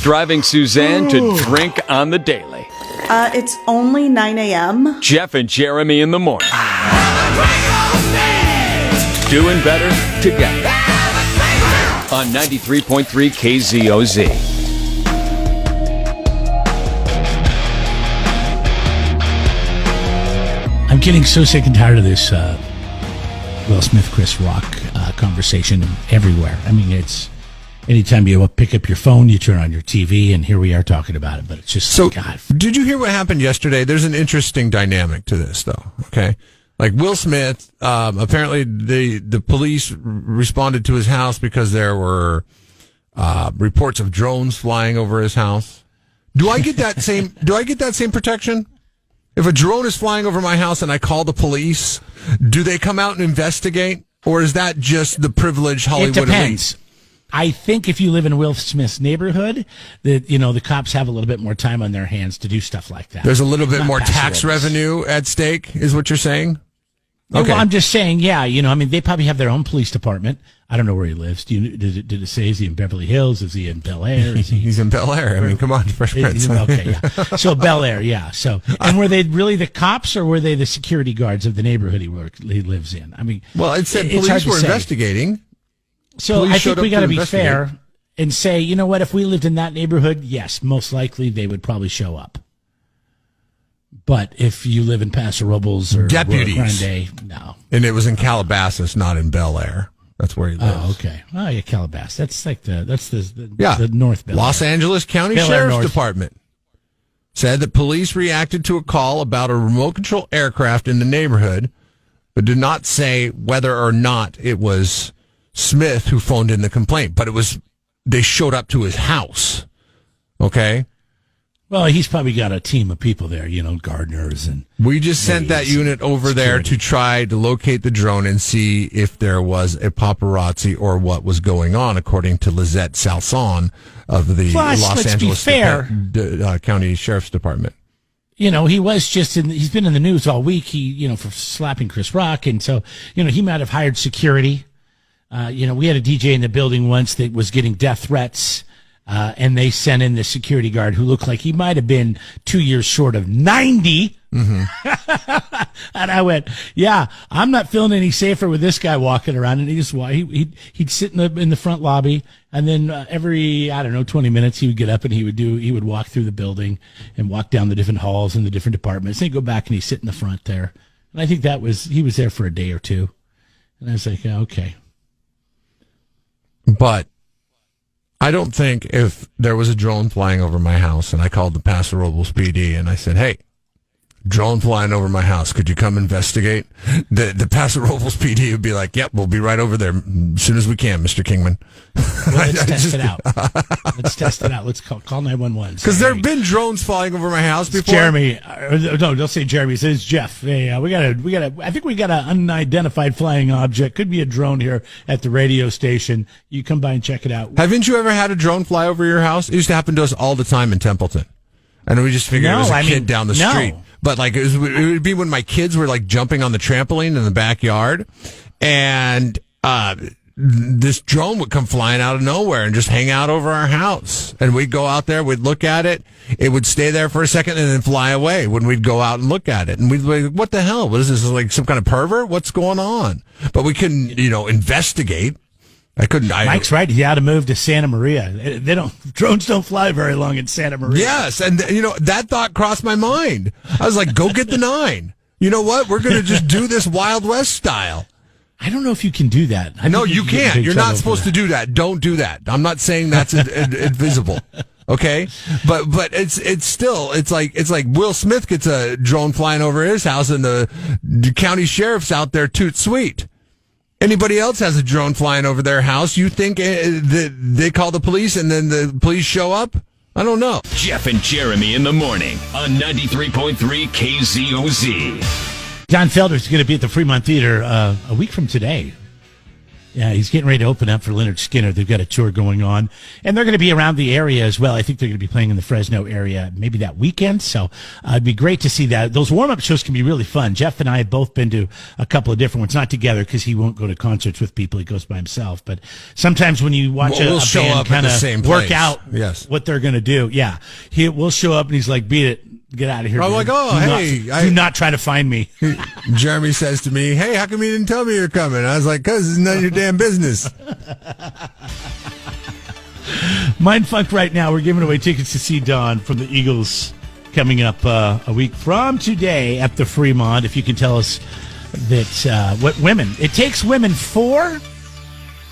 driving Suzanne to drink on the daily. It's only 9 a.m. Jeff and Jeremy in the morning. Doing better together. On 93.3 KZOZ. I'm getting so sick and tired of this Will Smith, Chris Rock conversation everywhere. I mean, it's anytime you pick up your phone, you turn on your TV, and here we are talking about it. But it's just so. God. Did you hear what happened yesterday? There's an interesting dynamic to this, though. Okay, like Will Smith. Apparently, the police responded to his house because there were reports of drones flying over his house. Do I get that same? Do I get that same protection? If a drone is flying over my house and I call the police, do they come out and investigate? Or is that just the privileged Hollywood elite? It depends. I think if you live in Will Smith's neighborhood, the cops have a little bit more time on their hands to do stuff like that. There's a little bit more tax revenue at stake, is what you're saying? Okay. Well, I'm just saying, yeah, they probably have their own police department. I don't know where he lives. Did it say, is he in Beverly Hills? Is he in Bel Air? He's in Bel Air. I mean, come on, Fresh Prince. Okay, yeah. So Bel Air, yeah. So, and were they really the cops or were they the security guards of the neighborhood he lives in? I mean, well, it said police were investigating. So police I think we got to be fair and say, you know what? If we lived in that neighborhood, yes, most likely they would probably show up. But if you live in Paso Robles or deputies, Grande, no. And it was in Calabasas, not in Bel Air. That's where he lives. Oh, okay. Oh, yeah, Calabasas. That's like the North Bel Air. Los Angeles County Sheriff's Department said that police reacted to a call about a remote control aircraft in the neighborhood, but did not say whether or not it was Smith who phoned in the complaint. But they showed up to his house. Okay. Well, he's probably got a team of people there, gardeners and. We just sent that unit over there to try to locate the drone and see if there was a paparazzi or what was going on, according to Lizette Salson of the Los Angeles County Sheriff's Department. He's been in the news all week. For slapping Chris Rock, and so he might have hired security. We had a DJ in the building once that was getting death threats. And they sent in the security guard who looked like he might have been 2 years short of 90. Mm-hmm. And I went, yeah, I'm not feeling any safer with this guy walking around. And he'd sit in the front lobby, and then every 20 minutes he would get up and he would walk through the building and walk down the different halls and the different departments. And he'd go back and he'd sit in the front there. And I think he was there for a day or two. And I was like, yeah, okay. But I don't think if there was a drone flying over my house and I called the Paso Robles PD and I said, hey, drone flying over my house, could you come investigate? The Paso Robles PD would be like, yep, we'll be right over there as soon as we can, Mr. Kingman. Well, let's test it out. Let's test it out. Let's call 911. Because there have been drones flying over my house before. Jeremy. No, don't say Jeremy. It's Jeff. Hey, I think we got an unidentified flying object. Could be a drone here at the radio station. You come by and check it out. Haven't you ever had a drone fly over your house? It used to happen to us all the time in Templeton. And we just figured it was a kid down the street. But it would be when my kids were jumping on the trampoline in the backyard, and this drone would come flying out of nowhere and just hang out over our house. And we'd go out there, we'd look at it, it would stay there for a second and then fly away when we'd go out and look at it. And we'd be like, what the hell? What is this, like some kind of pervert? What's going on? But we couldn't, investigate. Mike's right. He had to move to Santa Maria. Drones don't fly very long in Santa Maria. Yes, and that thought crossed my mind. I was like, go get the 9. You know what? We're going to just do this Wild West style. I don't know if you can do that. No, you can't. You're not supposed to do that. Don't do that. I'm not saying that's invisible. Okay, but it's still like Will Smith gets a drone flying over his house and the county sheriff's out there toot sweet. Anybody else has a drone flying over their house, you think they call the police and then the police show up? I don't know. Jeff and Jeremy in the morning on 93.3 KZOZ. John Felder's going to be at the Fremont Theater a week from today. Yeah, he's getting ready to open up for Leonard Skinner. They've got a tour going on, and they're going to be around the area as well. I think they're going to be playing in the Fresno area maybe that weekend, so it'd be great to see that. Those warm-up shows can be really fun. Jeff and I have both been to a couple of different ones, not together because he won't go to concerts with people. He goes by himself, but sometimes when you watch a band kind of work out what they're going to do, he will show up and he's like, beat it. Get out of here. I'm like, do not try to find me. Jeremy says to me, hey, how come you didn't tell me you're coming? I was like, because it's none of your damn business. Mindfuck right now. We're giving away tickets to see Dawn from the Eagles coming up a week from today at the Fremont. If you can tell us that it takes women 4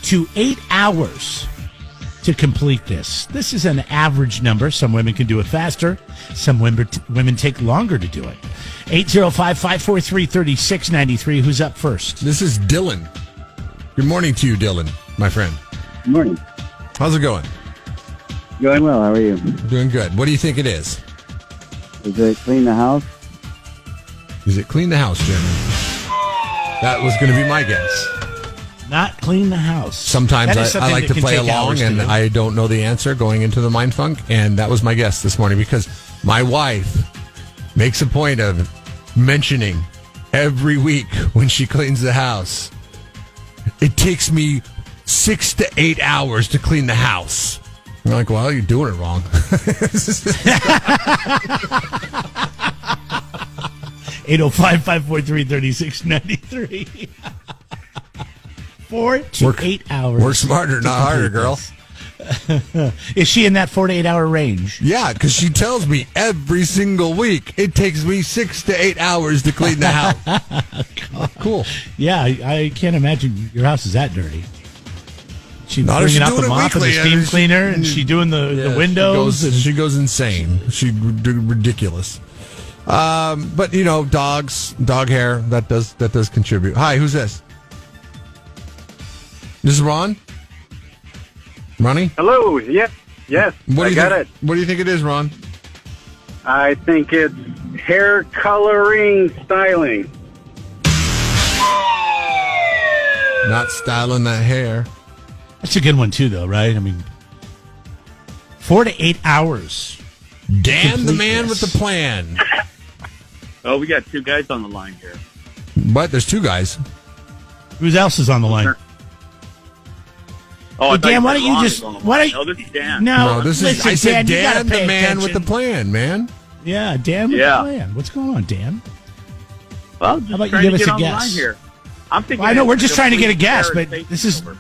to 8 hours to complete this. This is an average number. Some women can do it faster. Some women take longer to do it. 805-543-3693. Who's up first? This is Dylan. Good morning to you, Dylan, my friend. Good morning. How's it going? Going well. How are you? Doing good. What do you think it is? Is it clean the house? Is it clean the house, Jeremy? That was going to be my guess. Not clean the house. Sometimes I like to play along, and I don't know the answer going into the Mindfunk, and that was my guess this morning because my wife makes a point of mentioning every week when she cleans the house, it takes me 6 to 8 hours to clean the house. I'm like, well, you're doing it wrong. 805-543-3693. 4 to 8 hours. Work smarter, not harder, girl. Is she in that 4 to 8 hour range? Yeah, because she tells me every single week it takes me 6 to 8 hours to clean the house. Cool. Yeah, I can't imagine your house is that dirty. She's bringing out the mop and the steam cleaner, and she doing the windows. She goes insane. She's ridiculous. But dog hair that does contribute. Hi, who's this? This is Ron? Ronnie? Hello. Yes. I got it. What do you think it is, Ron? I think it's hair coloring styling. Not styling that hair. That's a good one, too, though, right? I mean, 4 to 8 hours. Dan, the man with the plan. Oh, we got 2 guys on the line here. But there's 2 guys. Who else is on the line? Oh, Dan, why don't you just... No, this is Dan. No, this is... I said Dan, the man with the plan, man. Yeah, Dan with the plan. What's going on, Dan? Well, how about you give us a guess? Here. I'm thinking. I know we're just trying to get a guess, but this is... We're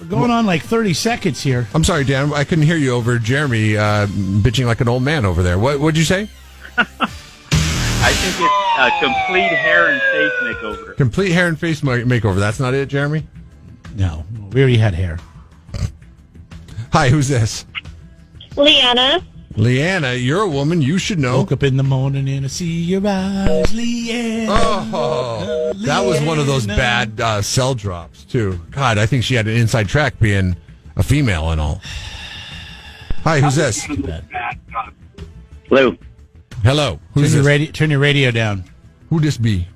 going on like 30 seconds here. I'm sorry, Dan. I couldn't hear you over Jeremy bitching like an old man over there. What'd you say? I think it's a complete hair and face makeover. Complete hair and face makeover. That's not it, Jeremy? No. We already had hair. Hi, who's this? Leanna. Leanna, you're a woman. You should know. Woke up in the morning and I see your eyes, Leanna. Oh, that was one of those bad cell drops, too. God, I think she had an inside track being a female and all. Hi, who's this? Hello. Hello. Who's this? Turn your radio down. Who this be?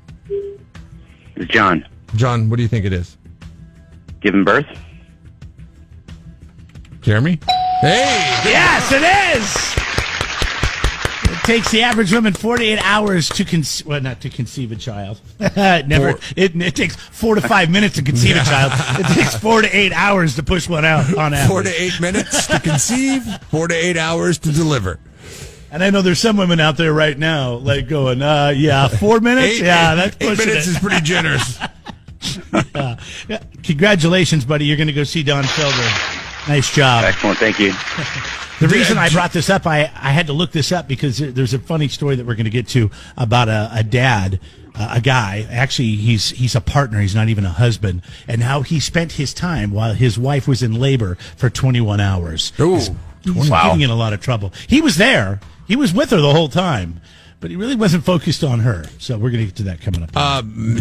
It's John. John, what do you think it is? Giving birth? Jeremy? Hey! Yes, it is! It takes the average woman 48 hours to not to conceive a child. It takes 4 to 5 minutes to conceive a child. It takes 4 to 8 hours to push one out on average. 4 to 8 minutes to conceive, 4 to 8 hours to deliver. And I know there's some women out there right now like going, 4 minutes? That's pushing 8 minutes is pretty generous. Yeah. Congratulations, buddy. You're going to go see Don Felder. Nice job. Excellent. Thank you. The reason I brought this up, I had to look this up because there's a funny story that we're going to get to about a dad, a guy. Actually, he's a partner. He's not even a husband. And how he spent his time while his wife was in labor for 21 hours. Ooh, he's getting in a lot of trouble. He was there. He was with her the whole time. But he really wasn't focused on her. So we're going to get to that coming up.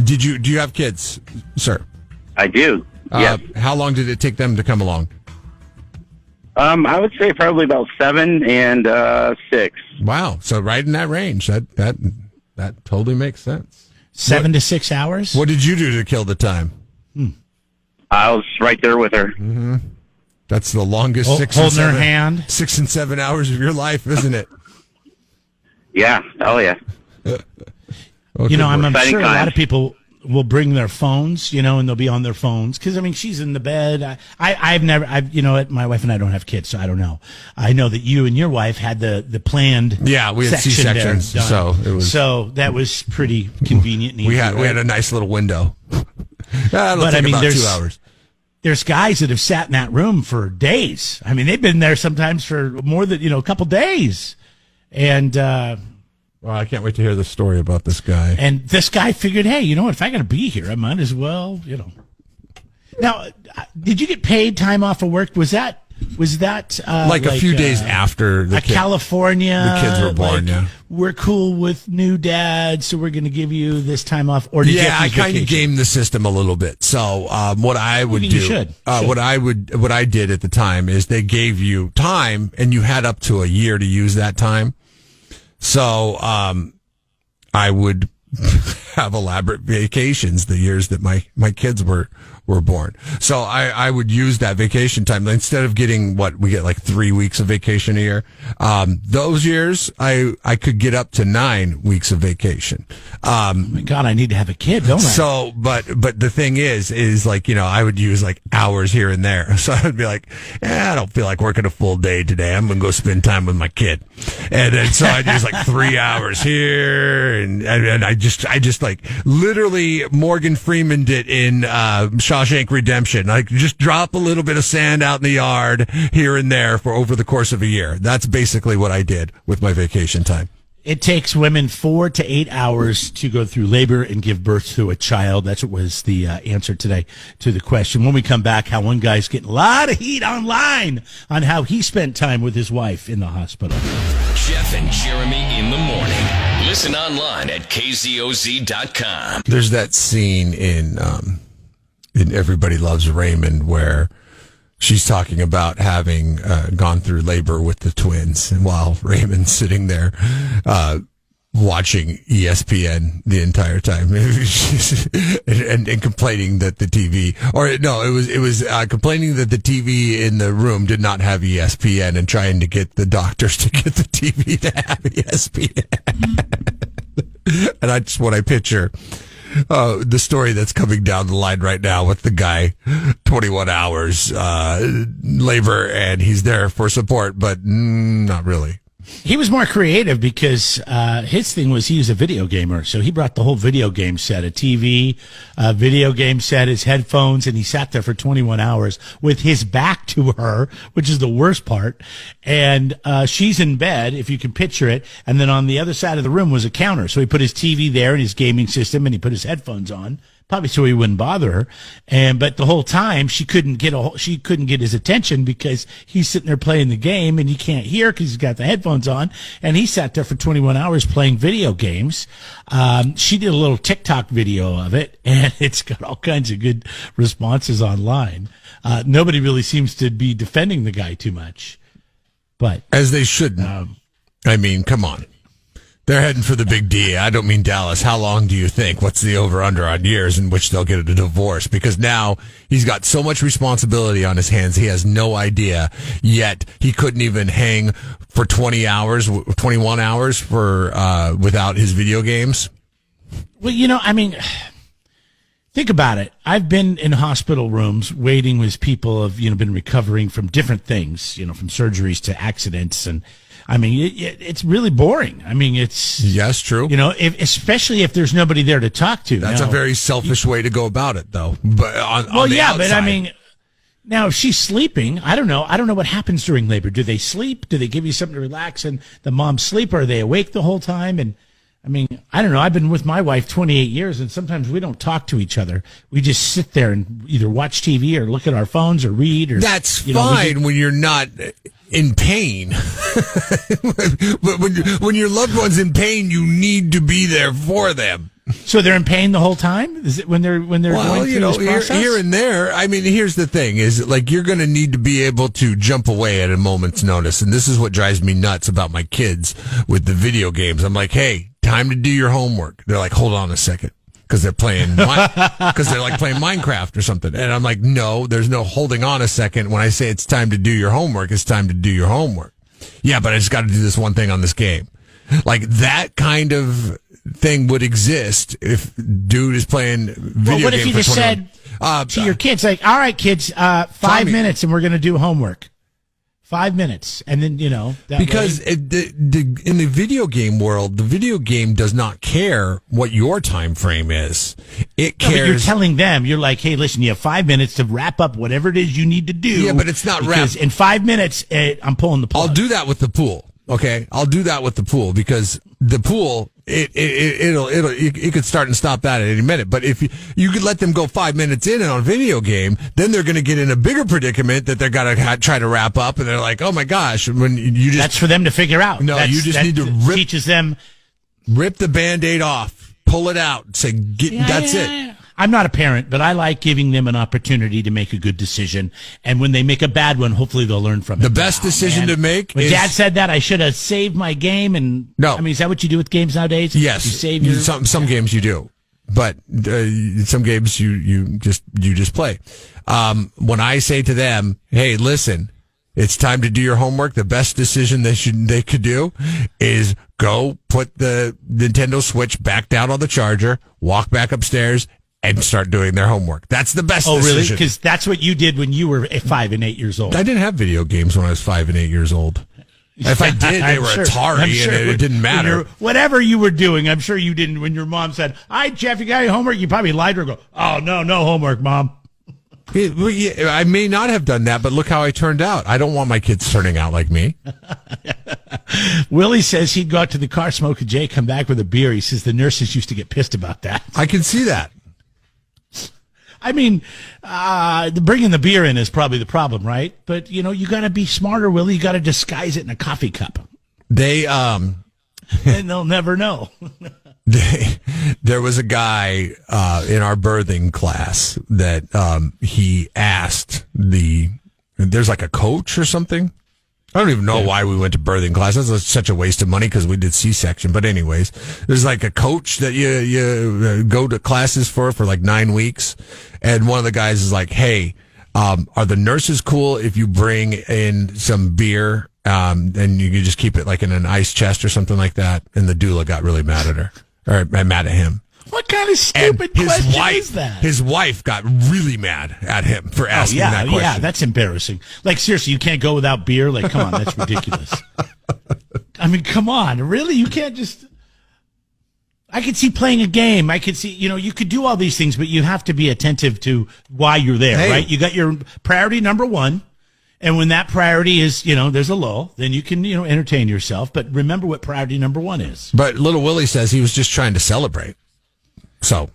Do you have kids, sir? I do. Yes. How long did it take them to come along? I would say probably about 7 and 6. Wow. So right in that range. That totally makes sense. 7 to 6 hours? What did you do to kill the time? I was right there with her. Mm-hmm. That's the longest holding her hand. 6 and 7 hours of your life, isn't it? Yeah. Oh, yeah. Okay, I'm sure a lot of people will bring their phones, and they'll be on their phones. Because, she's in the bed. My wife and I don't have kids, so I don't know. I know that you and your wife had the planned Yeah, we had C-sections, so that was pretty convenient. We had a nice little window. That'll take about 2 hours. There's guys that have sat in that room for days. They've been there sometimes for more than, a couple days. And, well, I can't wait to hear the story about this guy. And this guy figured, hey, if I got to be here, I might as well, Now, did you get paid time off of work? Was that like a few days after California? The kids were born, yeah. We're cool with new dads, so we're going to give you this time off. Or did you I kind of gamed the system a little bit. So what I would do, what I did at the time is they gave you time, and you had up to a year to use that time. So I would have elaborate vacations the years that my kids were born. So I would use that vacation time instead of getting we get like 3 weeks of vacation a year. Those years I could get up to 9 weeks of vacation. Oh my God, I need to have a kid, don't I? So, but the thing is like, I would use like hours here and there. So I'd be like, I don't feel like working a full day today. I'm going to go spend time with my kid. And then so I'd use like 3 hours here. And I just like literally Morgan Freemaned it in, Shawshank Redemption. Like just drop a little bit of sand out in the yard here and there for over the course of a year. That's basically what I did with my vacation time. It takes women 4 to 8 hours to go through labor and give birth to a child. That's what was the answer today to the question. When we come back, how one guy's getting a lot of heat online on how he spent time with his wife in the hospital. Jeff and Jeremy in the morning. Listen online at kzoz.com. There's that scene in Everybody Loves Raymond where she's talking about having gone through labor with the twins, and while Raymond's sitting there watching ESPN the entire time and complaining that the TV, it was complaining that the TV in the room did not have ESPN and trying to get the doctors to get the TV to have ESPN. And when I picture the story that's coming down the line right now with the guy, 21 hours labor, and he's there for support, but not really. He was more creative because his thing was he was a video gamer. So he brought the whole video game set, a TV, a video game set, his headphones, and he sat there for 21 hours with his back to her, which is the worst part. And she's in bed, if you can picture it. And then on the other side of the room was a counter. So he put his TV there and his gaming system, and he put his headphones on. Probably so he wouldn't bother her. But the whole time she couldn't get his attention because he's sitting there playing the game and he can't hear because he's got the headphones on. And he sat there for 21 hours playing video games. She did a little TikTok video of it, and it's got all kinds of good responses online. Nobody really seems to be defending the guy too much, but as they shouldn't. Come on. They're heading for the big D. I don't mean Dallas. How long do you think? What's the over-under on years in which they'll get a divorce? Because now he's got so much responsibility on his hands, he has no idea. Yet he couldn't even hang for 21 hours for without his video games. Well, think about it. I've been in hospital rooms waiting with people who've been recovering from different things, from surgeries to accidents, and it's really boring. Yes, true. Especially if there's nobody there to talk to. That's a very selfish way to go about it, though. But on the outside, now if she's sleeping, I don't know. I don't know what happens during labor. Do they sleep? Do they give you something to relax and the mom's sleep? Or are they awake the whole time? And I don't know. I've been with my wife 28 years, and sometimes we don't talk to each other. We just sit there and either watch TV or look at our phones or read. Or that's fine when you're not in pain. But when your loved one's in pain, you need to be there for them. So they're in pain the whole time? Is it when they're going through this process? Here and there. Here's the thing: is like you're going to need to be able to jump away at a moment's notice, and this is what drives me nuts about my kids with the video games. I'm like, hey, time to do your homework. They're like, hold on a second. because they're playing because they're like playing Minecraft or something. And I'm like, no, there's no holding on a second. When I say it's time to do your homework, it's time to do your homework. Yeah, but I just got to do this one thing on this game. Like that kind of thing would exist if dude is playing video what game if you for just 21. said to your kids, like, all right, kids, 5 minutes and we're going to do homework. 5 minutes. And then, that because in the video game world, the video game does not care what your time frame is. It cares. But you're telling them, you're like, hey, listen, you have 5 minutes to wrap up whatever it is you need to do. Yeah, but it's not wrapped. In 5 minutes, I'm pulling the plug. I'll do that with the pool. Okay, I'll do that with the pool because the pool it could start and stop that at any minute. But if you could let them go 5 minutes in on a video game, then they're going to get in a bigger predicament that they're going to try to wrap up, and they're like, oh my gosh, when you just that's for them to figure out. No, you just need to teaches them rip the Band-Aid off, pull it out, say that's it. I'm not a parent, but I like giving them an opportunity to make a good decision. And when they make a bad one, hopefully they'll learn from it. The best decision to make when Dad said that, I should have saved my game. And no. I mean, is that what you do with games nowadays? Yes. You save your... Some games you do. But some games you just play. When I say to them, hey, listen, it's time to do your homework, the best decision they could do is go put the Nintendo Switch back down on the charger, walk back upstairs, and start doing their homework. That's the best decision. Oh, really? Because that's what you did when you were 5 and 8 years old. I didn't have video games when I was 5 and 8 years old. If I did, they were Atari, and it didn't matter. Whatever you were doing, I'm sure you didn't. When your mom said, "Hi, Jeff, you got any homework?" You probably lied to her and go, "Oh, no homework, Mom." I may not have done that, but look how I turned out. I don't want my kids turning out like me. Willie says he'd go out to the car, smoke a J, come back with a beer. He says the nurses used to get pissed about that. I can see that. I mean, bringing the beer in is probably the problem, right? But, you got to be smarter, Willie. You got to disguise it in a coffee cup. And they'll never know. There was a guy in our birthing class that he asked there's like a coach or something. I don't even know why we went to birthing class. That's such a waste of money because we did C-section. But anyways, there's like a coach that you go to classes for like 9 weeks. And one of the guys is like, hey, are the nurses cool if you bring in some beer and you can just keep it like in an ice chest or something like that? And the doula got really mad at her, or mad at him. What kind of stupid question is that? His wife got really mad at him for asking that question. Yeah, that's embarrassing. Like, seriously, you can't go without beer? Like, come on, that's ridiculous. I mean, come on. Really? You can't just... I could see playing a game. I could see, you could do all these things, but you have to be attentive to why you're there, right? You got your priority number one. And when that priority is, there's a lull, then you can, entertain yourself. But remember what priority number one is. But little Willie says he was just trying to celebrate. So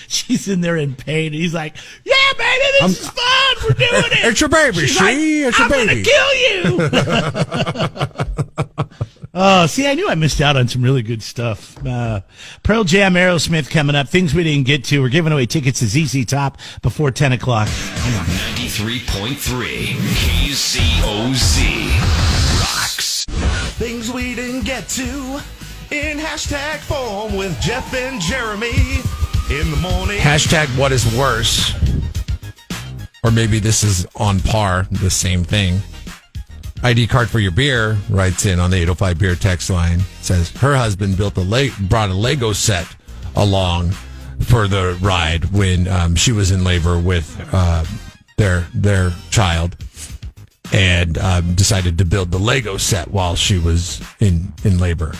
she's in there in pain. And he's like, "Yeah, baby, this is fun. We're doing it. It's your baby. She's like, it's your baby. I'm gonna kill you." Oh, see, I knew I missed out on some really good stuff. Pearl Jam Aerosmith coming up. Things we didn't get to. We're giving away tickets to ZZ Top before 10 o'clock. 93.3 KZOZ rocks. Things we didn't get to in hashtag form with Jeff and Jeremy in the morning. Hashtag what is worse? Or maybe this is on par, the same thing. ID card for your beer writes in on the 805 beer text line. Says her husband brought a Lego set along for the ride when she was in labor with their child, and decided to build the Lego set while she was in labor.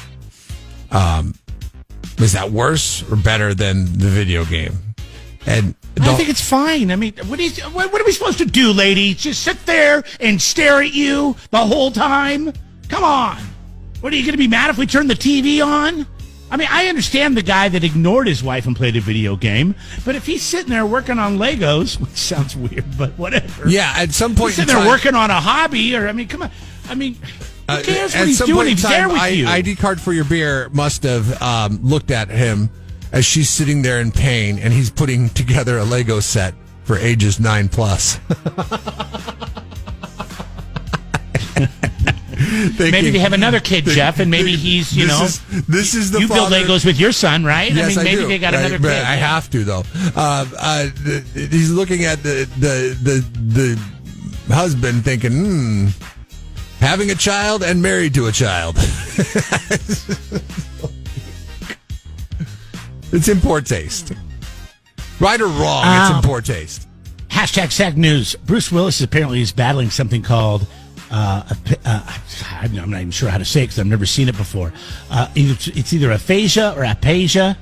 Is that worse or better than the video game? And I think it's fine. I mean, what are we supposed to do, lady? Just sit there and stare at you the whole time? Come on. What, are you going to be mad if we turn the TV on? I mean, I understand the guy that ignored his wife and played a video game, but if he's sitting there working on Legos, which sounds weird, but whatever. Yeah, at some point he's sitting there working on a hobby, or, I mean, come on. I mean, who cares what he's doing? He's there with you. ID card for your beer must have looked at him as she's sitting there in pain, and he's putting together a Lego set for ages 9+. Maybe they have another kid, Jeff, and maybe he's, this is the you father. build Legos with your son, right? Yes, maybe do. they got another kid. I have to, though. He's looking at the husband thinking, having a child and married to a child. It's in poor taste. Right or wrong, it's in poor taste. Hashtag SAG News. Bruce Willis apparently is battling something called, I'm not even sure how to say it because I've never seen it before. It's either aphasia or apasia.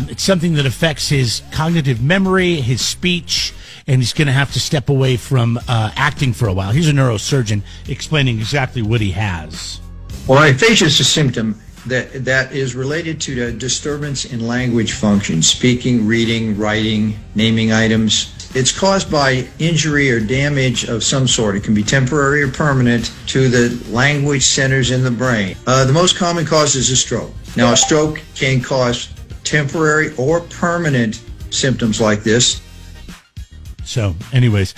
It's something that affects his cognitive memory, his speech, and he's going to have to step away from acting for a while. He's a neurosurgeon explaining exactly what he has. Well, aphasia is a symptom that is related to the disturbance in language function, speaking, reading, writing, naming items. It's caused by injury or damage of some sort. It can be temporary or permanent to the language centers in the brain. The most common cause is a stroke. Now, a stroke can cause temporary or permanent symptoms like this. So, anyways,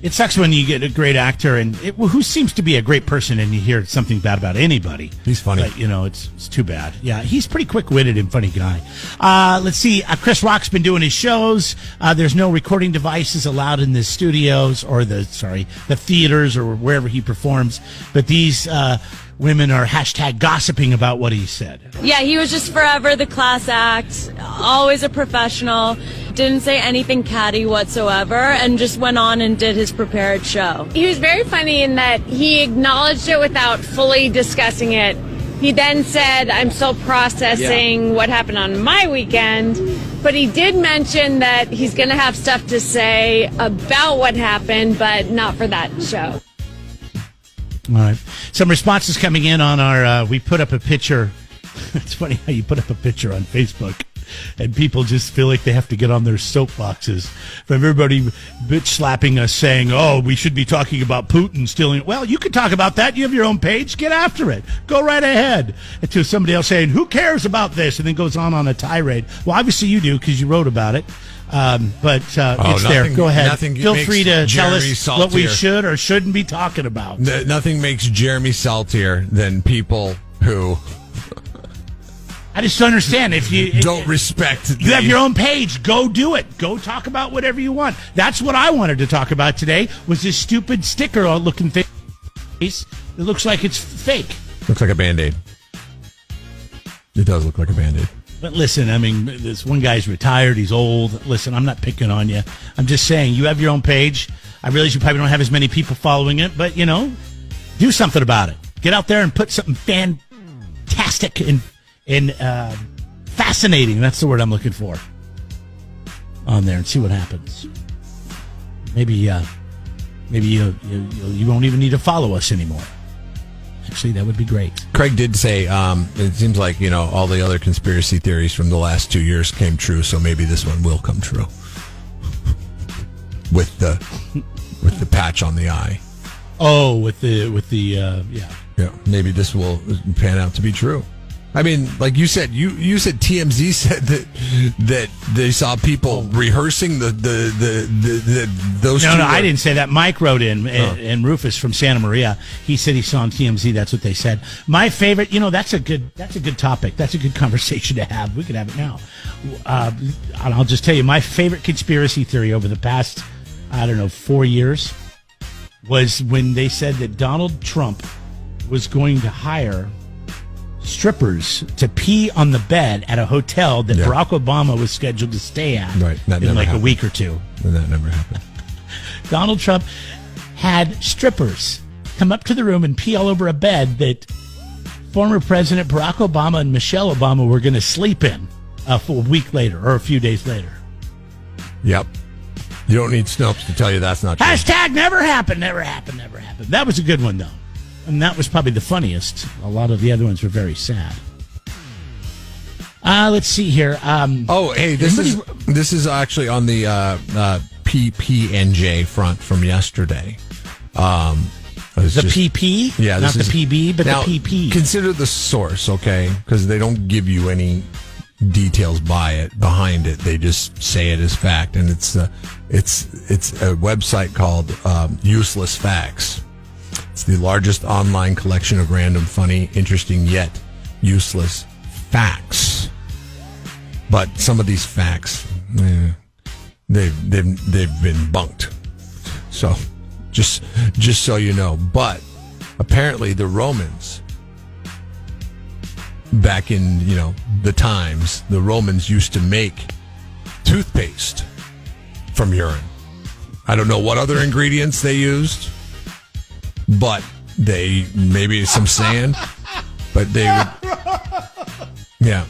it sucks when you get a great actor and who seems to be a great person and you hear something bad about anybody. He's funny. But, it's too bad. Yeah, he's pretty quick-witted and funny guy. Let's see. Chris Rock's been doing his shows. There's no recording devices allowed in the studios or the theaters or wherever he performs. But these women are hashtag gossiping about what he said. Yeah, he was just forever the class act, always a professional, didn't say anything catty whatsoever, and just went on and did his prepared show. He was very funny in that he acknowledged it without fully discussing it. He then said, I'm still processing what happened on my weekend, but he did mention that he's going to have stuff to say about what happened, but not for that show. All right. Some responses coming in on our, we put up a picture. It's funny how you put up a picture on Facebook and people just feel like they have to get on their soapboxes from everybody bitch slapping us saying, oh, we should be talking about Putin stealing. Well, you can talk about that. You have your own page. Get after it. Go right ahead. And to somebody else saying, who cares about this? And then goes on a tirade. Well, obviously you do because you wrote about it. But it's there. Go ahead. Feel free to tell us what we should or shouldn't be talking about. Nothing makes Jeremy saltier than people who... I just don't understand. If you don't respect, you have your own page. Go do it. Go talk about whatever you want. That's what I wanted to talk about today. Was this stupid sticker-looking thing? It looks like it's fake. Looks like a Band-Aid. It does look like a Band-Aid. But listen, I mean, this one guy's retired. He's old. Listen, I'm not picking on you. I'm just saying you have your own page. I realize you probably don't have as many people following it, but do something about it. Get out there and put something fantastic and fascinating, that's the word I'm looking for, on there and see what happens. Maybe you won't even need to follow us anymore. Actually, that would be great. Craig did say it seems like all the other conspiracy theories from the last 2 years came true, so maybe this one will come true with the patch on the eye. Oh, with the yeah. Maybe this will pan out to be true. I mean, like you said, you said TMZ said that they saw people rehearsing those. No, I didn't say that. Mike wrote in, and Rufus from Santa Maria. He said he saw on TMZ. That's what they said. My favorite, that's a good topic. That's a good conversation to have. We could have it now. And I'll just tell you, my favorite conspiracy theory over the past, 4 years, was when they said that Donald Trump was going to hire strippers to pee on the bed at a hotel that Barack Obama was scheduled to stay at in like a week or two. And that never happened. Donald Trump had strippers come up to the room and pee all over a bed that former President Barack Obama and Michelle Obama were going to sleep in for a week later or a few days later. Yep. You don't need Snopes to tell you that's not true. Hashtag never happened, never happened, never happened. That was a good one, though. And that was probably the funniest. A lot of the other ones were very sad. Let's see here. This is actually on the PPNJ front from yesterday. The PP? Yeah. Not the PB, but now, the PP. Consider the source, okay? Because they don't give you any details behind it. They just say it as fact. And it's a website called Useless Facts. It's the largest online collection of random, funny, interesting, yet useless facts. But some of these facts, they've been bunked. So, just so you know. But apparently the Romans, back in, the times, the Romans used to make toothpaste from urine. I don't know what other ingredients they used, but maybe some sand, but they would, yeah.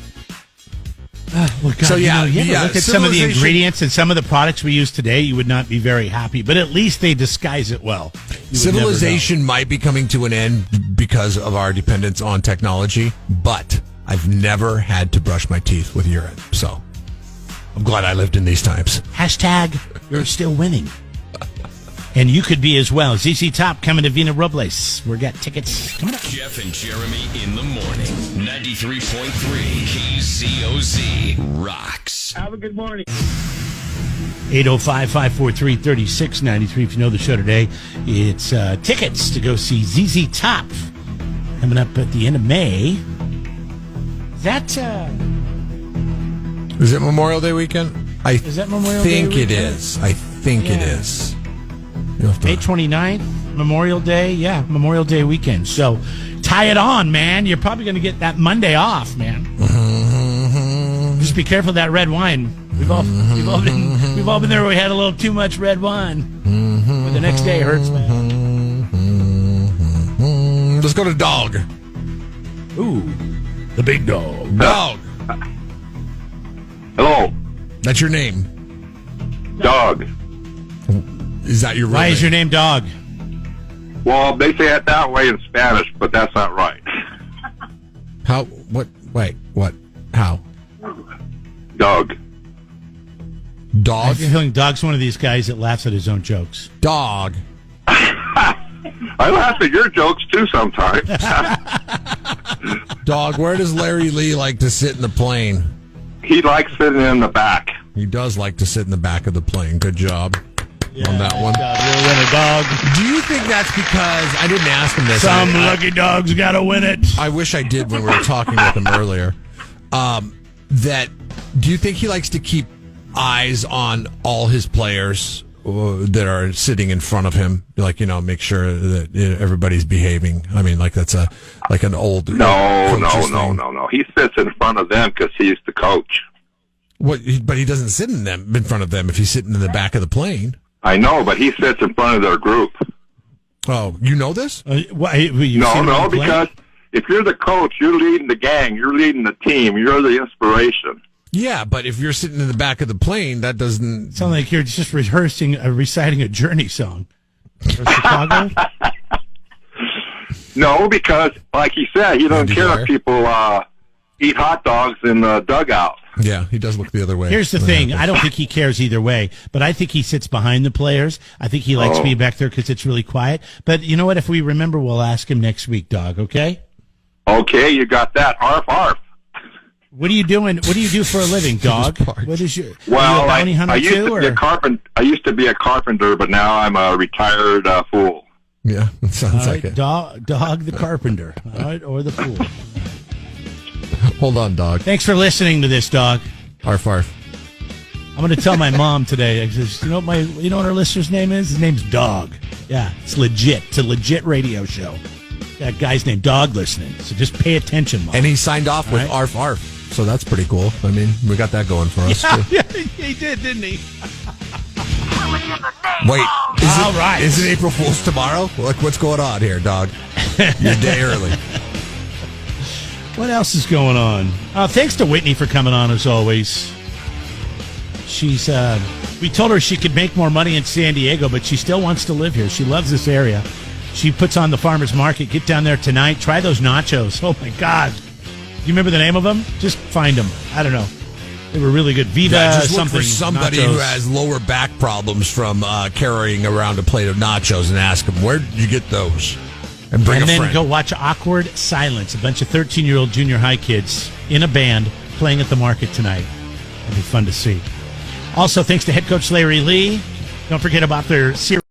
Well, God, so look at some of the ingredients and some of the products we use today. You would not be very happy, but at least they disguise it well. Civilization might be coming to an end because of our dependence on technology, but I've never had to brush my teeth with urine, so I'm glad I lived in these times. Hashtag you're still winning. And you could be as well. ZZ Top coming to Vina Robles. We got tickets coming up. Jeff and Jeremy in the morning. 93.3 KZOZ rocks. Have a good morning. 805-543-3693. If you know the show today, it's tickets to go see ZZ Top coming up at the end of May. Is it Memorial Day weekend? Is that Memorial Day weekend? I think it is. May 29th, Memorial Day. Yeah, Memorial Day weekend. So tie it on, man. You're probably going to get that Monday off, man. Mm-hmm. Just be careful of that red wine. We've all been there where we had a little too much red wine. Mm-hmm. But the next day hurts, man. Mm-hmm. Let's go to Dog. Ooh, the big dog. Dog. Hello. That's your name. Dog. Is that your real Why name? is your name Dog? Well, they say it that way in Spanish, but that's not right. How? What? Wait. What? How? Dog. I have a feeling Dog's one of these guys that laughs at his own jokes. Dog. I laugh at your jokes, too, sometimes. Dog, where does Larry Lee like to sit in the plane? He likes sitting in the back. He does like to sit in the back of the plane. Good job on that one. You'll win a dog. Do you think that's because, I didn't ask him this. Some lucky dog's got to win it. I wish I did when we were talking with him earlier. Do you think he likes to keep eyes on all his players that are sitting in front of him? Like, make sure that everybody's behaving. I mean, like that's like an old No. He sits in front of them because he's the coach. What? But he doesn't sit in front of them if he's sitting in the back of the plane. I know, but he sits in front of their group. Oh, you know this? Why, No, because if you're the coach, you're leading the gang, you're leading the team, you're the inspiration. Yeah, but if you're sitting in the back of the plane, that doesn't sound like you're just reciting a Journey song. Or Chicago? No, because like he said, he doesn't care if people eat hot dogs in the dugout. Yeah, he does look the other way. Here's the thing. I don't think he cares either way, but I think he sits behind the players. I think he likes being back there because it's really quiet. But you know what? If we remember, we'll ask him next week, Dog, okay? Okay, you got that. Arf, arf. What are you doing? What do you do for a living, Dog? What is your? Well, are you a bounty hunter I used too, to be a carpenter. I used to be a carpenter, but now I'm a retired fool. Yeah, it sounds like it. Dog the carpenter, all right, or the fool. Hold on, Dog. Thanks for listening to this, Dog. Arf, arf. I'm going to tell my mom today. I says, you know what our listener's name is? His name's Dog. Yeah, it's legit. It's a legit radio show. That guy's named Dog listening. So just pay attention, Mom. And he signed off with Arf, arf. So that's pretty cool. I mean, we got that going for us, too. Yeah, he did, didn't he? Wait, is it April Fool's tomorrow? Like, what's going on here, Dog? You're a day early. What else is going on? Thanks to Whitney for coming on, as always. She's, we told her she could make more money in San Diego, but she still wants to live here. She loves this area. She puts on the farmer's market. Get down there tonight. Try those nachos. Oh, my God. Do you remember the name of them? Just find them. I don't know. They were really good. Viva just look something. for somebody nachos. who has lower back problems from carrying around a plate of nachos and ask them, where did you get those? And bring a friend. And then go watch Awkward Silence, a bunch of 13-year-old junior high kids in a band playing at the market tonight. It'll be fun to see. Also, thanks to head coach Larry Lee. Don't forget about their series.